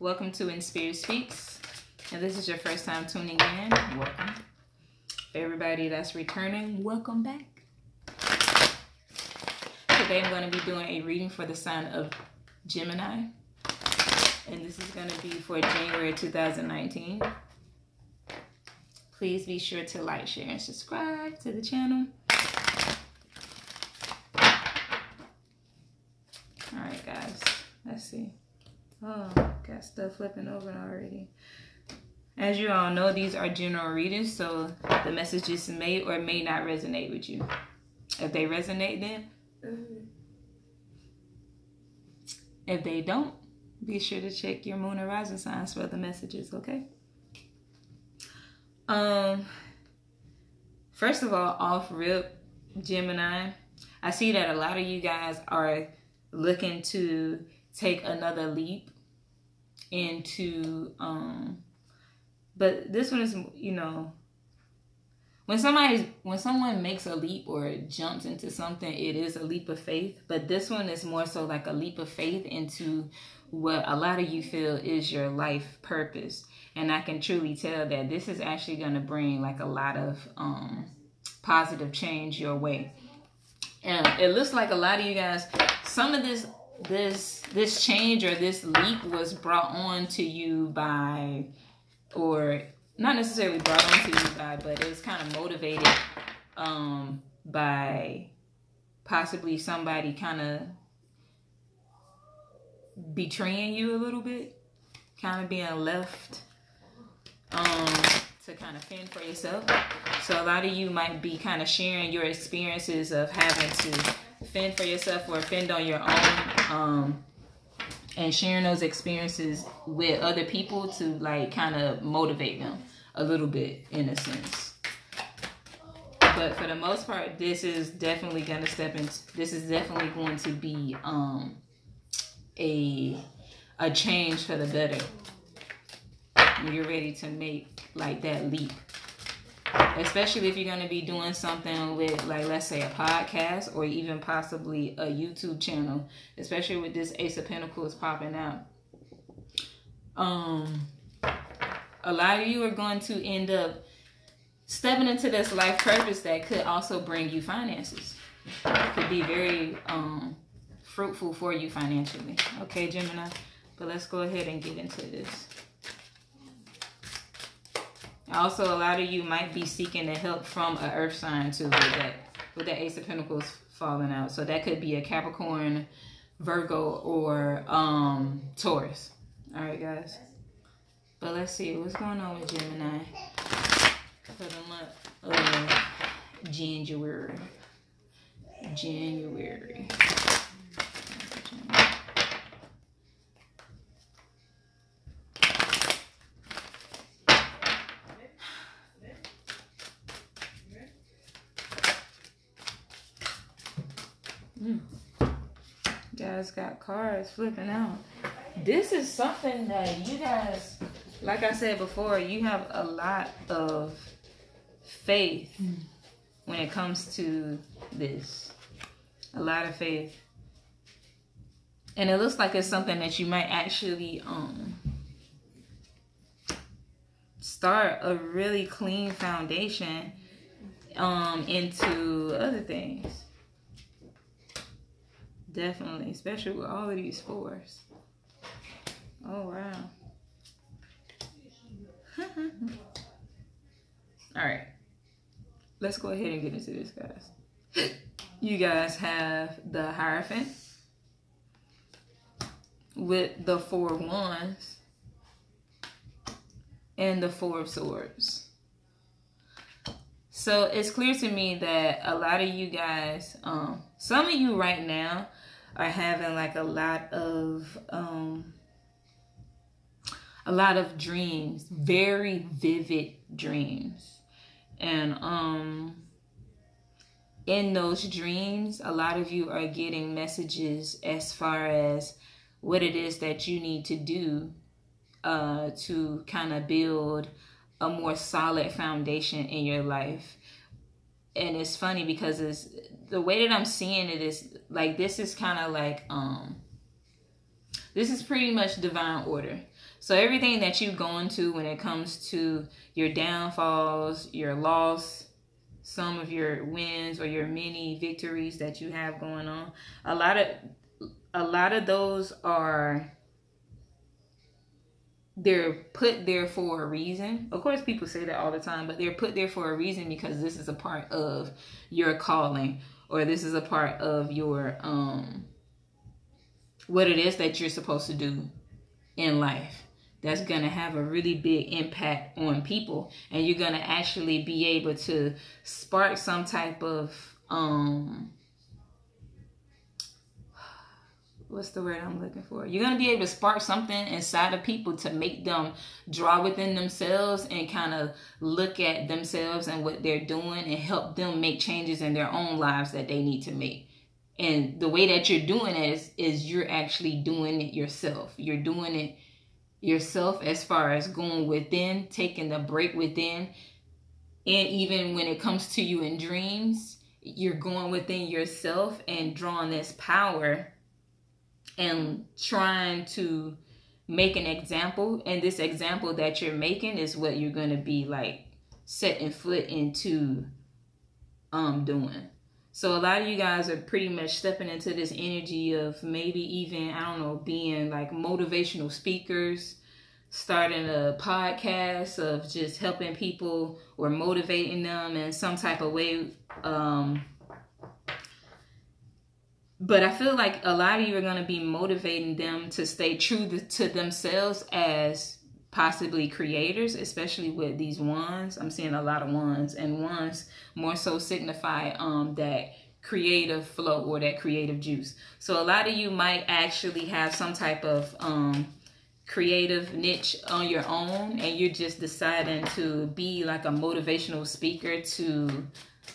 Welcome to In Spirit Speaks. And this is your first time tuning in, welcome. For everybody that's returning, welcome back. Today I'm going to be doing a reading for the sign of Gemini. And this is going to be for January 2019. Please be sure to like, share, and subscribe to the channel. Alright guys, let's see. Oh, got stuff flipping over already. As you all know, these are general readings, so the messages may or may not resonate with you. If they resonate, then. If they don't, be sure to check your moon and rising signs for the messages, okay? First of all, off rip, Gemini, I see that a lot of you guys are looking to take another leap into but this one is, you know, when someone makes a leap or jumps into something, it is a leap of faith. But this one is more so like a leap of faith into what a lot of you feel is your life purpose. And I can truly tell that this is actually going to bring like a lot of positive change your way. And it looks like a lot of you guys, some of this change or this leap was brought on to you by, or not necessarily brought on to you by, but it was kind of motivated by possibly somebody kind of betraying you a little bit, kind of being left to kind of fend for yourself. So a lot of you might be kind of sharing your experiences of having to fend for yourself or fend on your own, and sharing those experiences with other people to like kind of motivate them a little bit in a sense. But for the most part, this is definitely going to be a change for the better. You're ready to make like that leap. Especially if you're going to be doing something with, like, let's say a podcast or even possibly a YouTube channel, especially with this Ace of Pentacles popping out. A lot of you are going to end up stepping into this life purpose that could also bring you finances. It could be very fruitful for you financially. Okay, Gemini? But let's go ahead and get into this. Also, a lot of you might be seeking the help from an earth sign too with that Ace of Pentacles falling out. So that could be a Capricorn, Virgo, or Taurus. All right, guys. But let's see what's going on with Gemini for the month of January. Guys got cards flipping out. This is something that you guys, like I said before, you have a lot of faith when it comes to this. A lot of faith. And it looks like it's something that you might actually start a really clean foundation into other things. Definitely, especially with all of these fours. Oh, wow. All right. Let's go ahead and get into this, guys. You guys have the Hierophant with the Four of Wands and the Four of Swords. So it's clear to me that a lot of you guys, some of you right now are having like a lot of dreams, very vivid dreams. And in those dreams, a lot of you are getting messages as far as what it is that you need to do to kind of build a more solid foundation in your life. And it's funny because it's the way that I'm seeing it is like, this is kind of like, this is pretty much divine order. So everything that you've gone to when it comes to your downfalls, your loss, some of your wins or your many victories that you have going on, a lot of those are, they're put there for a reason. Of course, people say that all the time, but they're put there for a reason because this is a part of your calling, or this is a part of your what it is that you're supposed to do in life. That's going to have a really big impact on people, and you're going to actually be able to spark some type of what's the word I'm looking for? You're going to be able to spark something inside of people to make them draw within themselves and kind of look at themselves and what they're doing and help them make changes in their own lives that they need to make. And the way that you're doing it is you're actually doing it yourself. You're doing it yourself as far as going within, taking the break within. And even when it comes to you in dreams, you're going within yourself and drawing this power and trying to make an example. And this example that you're making is what you're going to be like setting foot into doing. So a lot of you guys are pretty much stepping into this energy of maybe even, I don't know, being like motivational speakers, starting a podcast of just helping people or motivating them in some type of way. But I feel like a lot of you are going to be motivating them to stay true to themselves as possibly creators, especially with these wands. I'm seeing a lot of wands, and wands more so signify that creative flow or that creative juice. So a lot of you might actually have some type of creative niche on your own, and you're just deciding to be like a motivational speaker to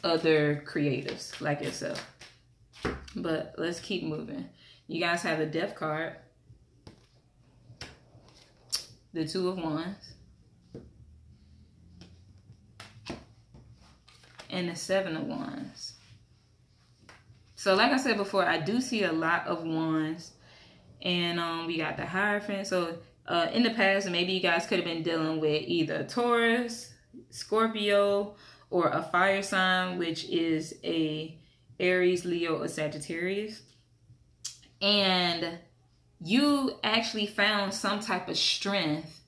other creatives like yourself. But let's keep moving. You guys have the Death card, the Two of Wands, and the Seven of Wands. So like I said before, I do see a lot of wands, and we got the Hierophant. So in the past, maybe you guys could have been dealing with either Taurus, Scorpio, or a fire sign, which is a Aries, Leo, or Sagittarius. And you actually found some type of strength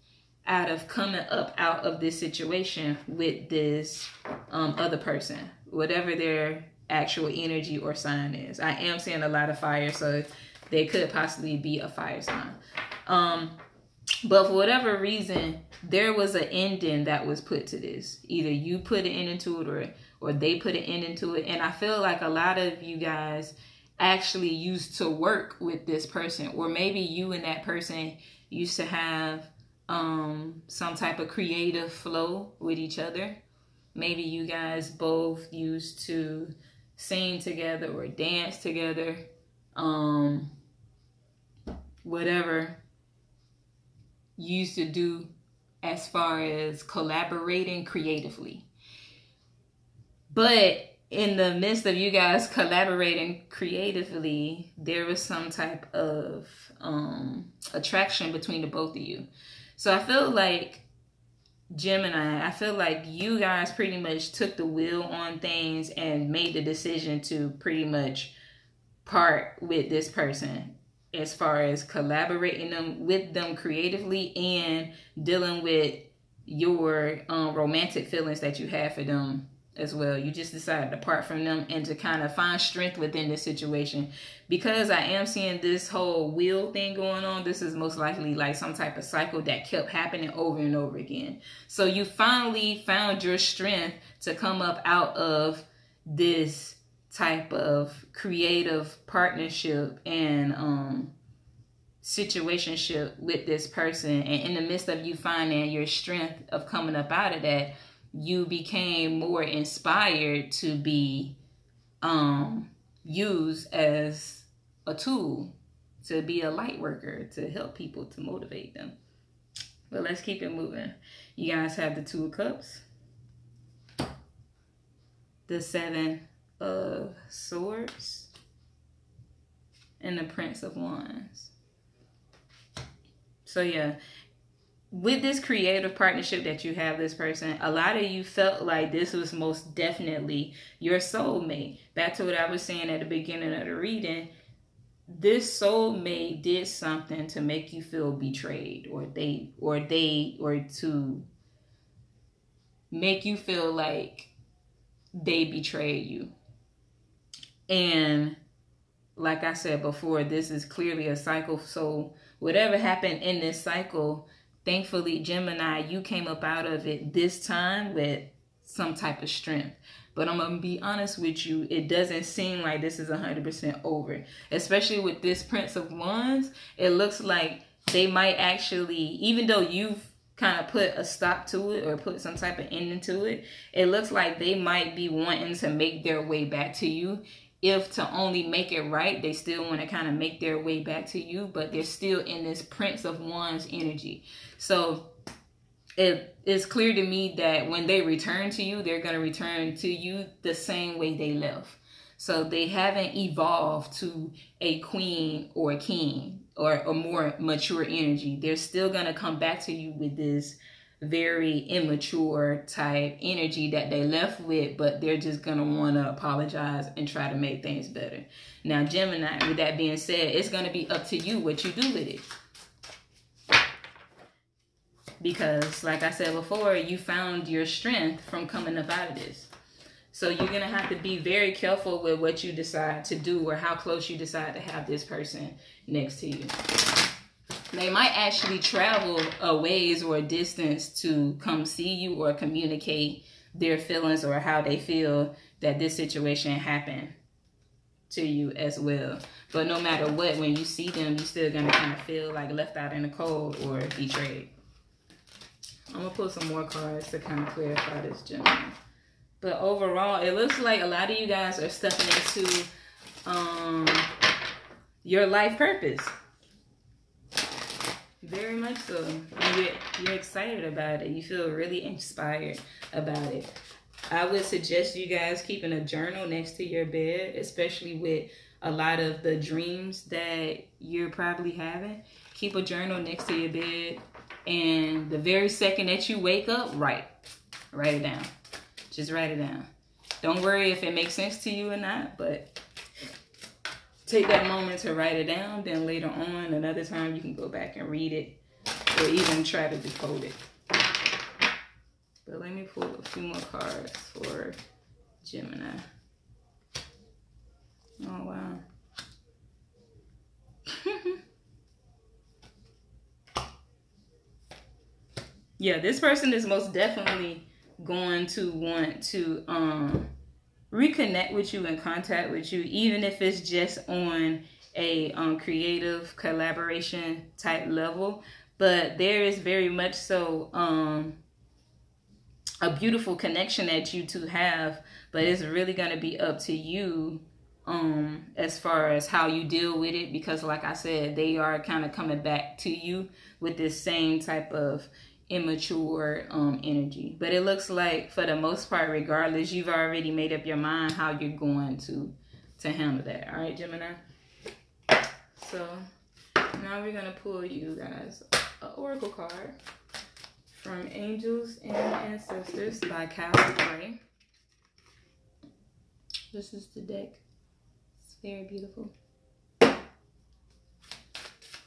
out of coming up out of this situation with this other person, whatever their actual energy or sign is. I am seeing a lot of fire, so they could possibly be a fire sign. But for whatever reason, there was an ending that was put to this. Either you put an end into it, or they put an end into it. And I feel like a lot of you guys actually used to work with this person, or maybe you and that person used to have some type of creative flow with each other. Maybe you guys both used to sing together or dance together, whatever you used to do as far as collaborating creatively. But in the midst of you guys collaborating creatively, there was some type of attraction between the both of you. So I feel like, Gemini, I feel like you guys pretty much took the wheel on things and made the decision to pretty much part with this person as far as collaborating with them creatively and dealing with your romantic feelings that you have for them as well. You just decided to part from them and to kind of find strength within this situation. Because I am seeing this whole wheel thing going on, this is most likely like some type of cycle that kept happening over and over again. So you finally found your strength to come up out of this type of creative partnership and situationship with this person. And in the midst of you finding your strength of coming up out of that, you became more inspired to be used as a tool, to be a light worker, to help people, to motivate them. But let's keep it moving. You guys have the Two of Cups, the Seven of Swords, and the Prince of Wands. So yeah, with this creative partnership that you have this person, a lot of you felt like this was most definitely your soulmate. Back to what I was saying at the beginning of the reading, this soulmate did something to make you feel betrayed, or to make you feel like they betrayed you. And like I said before, this is clearly a cycle. So whatever happened in this cycle, thankfully, Gemini, you came up out of it this time with some type of strength. But I'm going to be honest with you, it doesn't seem like this is 100% over. Especially with this Prince of Wands, it looks like they might actually, even though you've kind of put a stop to it or put some type of ending to it, it looks like they might be wanting to make their way back to you. If to only make it right, they still want to kind of make their way back to you, but they're still in this Prince of Wands energy. So it is clear to me that when they return to you, they're going to return to you the same way they left. So they haven't evolved to a queen or a king or a more mature energy. They're still going to come back to you with this very immature type energy that they left with, but they're just going to want to apologize and try to make things better. Now, Gemini, with that being said, it's going to be up to you what you do with it. Because, like I said before, you found your strength from coming up out of this. So you're going to have to be very careful with what you decide to do or how close you decide to have this person next to you. They might actually travel a ways or a distance to come see you or communicate their feelings or how they feel that this situation happened to you as well. But no matter what, when you see them, you're still going to kind of feel like left out in the cold or betrayed. I'm going to pull some more cards to kind of clarify this, Gemini. But overall, it looks like a lot of you guys are stepping into your life purpose. Very much so. You're excited about it. You feel really inspired about it. I would suggest you guys keeping a journal next to your bed, especially with a lot of the dreams that you're probably having. Keep a journal next to your bed. And the very second that you wake up, write it down. Just write it down. Don't worry if it makes sense to you or not, but take that moment to write it down. Then later on, another time, you can go back and read it or even try to decode it. But let me pull a few more cards for Gemini. Oh, wow. Yeah, this person is most definitely going to want to reconnect with you and contact with you, even if it's just on a creative collaboration type level. But there is very much so a beautiful connection that you two have, but it's really going to be up to you as far as how you deal with it, because like I said, they are kind of coming back to you with this same type of immature energy. But it looks like for the most part, regardless, you've already made up your mind how you're going to handle that. All right, Gemini. So now we're gonna pull you guys an oracle card from Angels and Ancestors by Kyle Gray. This is the deck. It's very beautiful.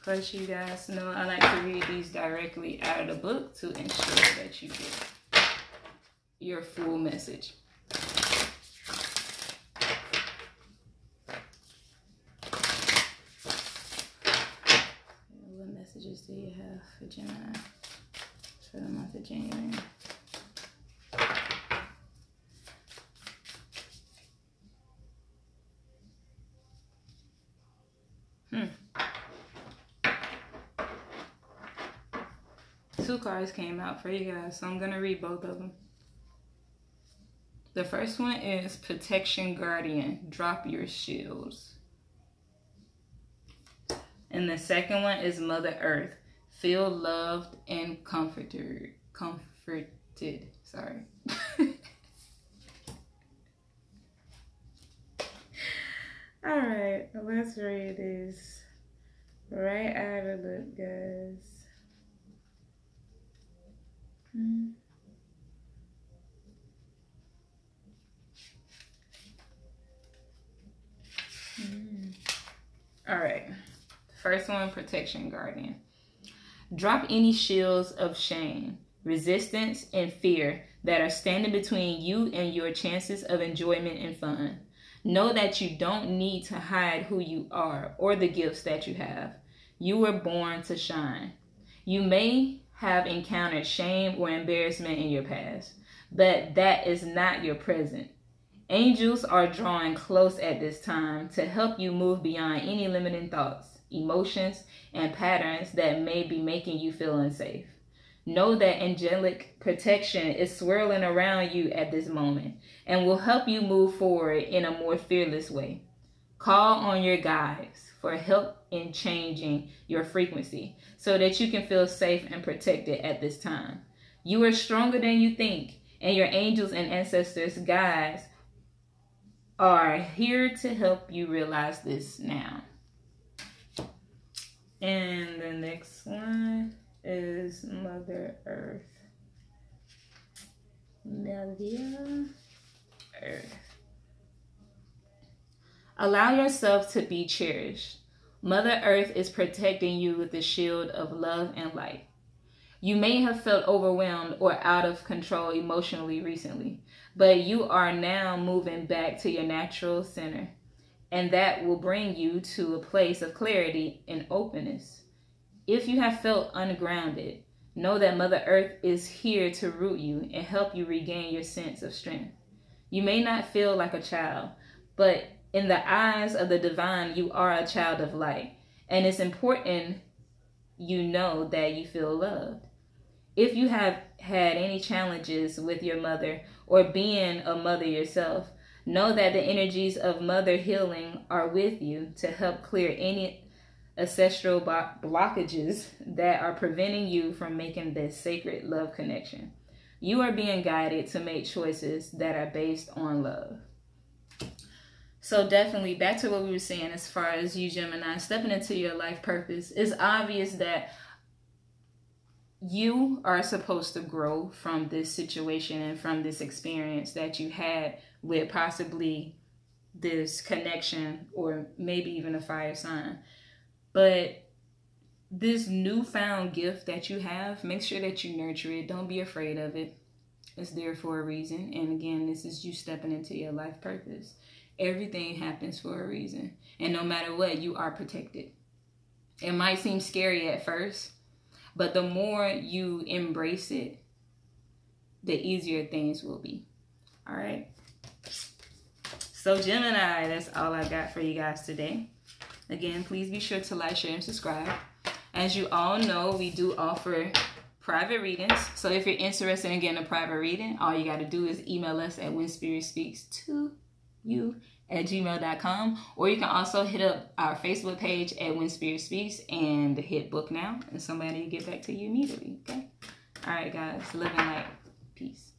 Because you guys know I like to read these directly out of the book to ensure that you get your full message. What messages do you have for Gemini for the month of January? Two cards came out for you guys, so I'm going to read both of them. The first one is Protection Guardian. Drop your shields. And the second one is Mother Earth. Feel loved and comforted. Sorry. All right, let's read this right out of the book, guys. First one, protection guardian. Drop any shields of shame, resistance, and fear that are standing between you and your chances of enjoyment and fun. Know that you don't need to hide who you are or the gifts that you have. You were born to shine. You may have encountered shame or embarrassment in your past, but that is not your present. Angels are drawing close at this time to help you move beyond any limiting thoughts, emotions, and patterns that may be making you feel unsafe. Know that angelic protection is swirling around you at this moment and will help you move forward in a more fearless way. Call on your guides for help in changing your frequency so that you can feel safe and protected at this time. You are stronger than you think, and your angels and ancestors' guides are here to help you realize this now. And the next one is Mother Earth. Mother Earth. Allow yourself to be cherished. Mother Earth is protecting you with a shield of love and light. You may have felt overwhelmed or out of control emotionally recently, but you are now moving back to your natural center, and that will bring you to a place of clarity and openness. If you have felt ungrounded, know that Mother Earth is here to root you and help you regain your sense of strength. You may not feel like a child, but in the eyes of the divine, you are a child of light, and it's important you know that you feel loved. If you have had any challenges with your mother or being a mother yourself, know that the energies of mother healing are with you to help clear any ancestral blockages that are preventing you from making this sacred love connection. You are being guided to make choices that are based on love. So definitely back to what we were saying as far as you, Gemini, stepping into your life purpose. It's obvious that you are supposed to grow from this situation and from this experience that you had with possibly this connection or maybe even a fire sign. But this newfound gift that you have, make sure that you nurture it. Don't be afraid of it. It's there for a reason. And again, this is you stepping into your life purpose. Everything happens for a reason. And no matter what, you are protected. It might seem scary at first, but the more you embrace it, the easier things will be. All right. So Gemini, that's all I got for you guys today. Again, please be sure to like, share, and subscribe. As you all know, we do offer private readings. So if you're interested in getting a private reading, all you got to do is email us at whenspiritspeaks2you@gmail.com, or you can also hit up our Facebook page at When Spirit Speaks and hit book now, and somebody will get back to you immediately. Okay. All right, guys. Live in light. Peace.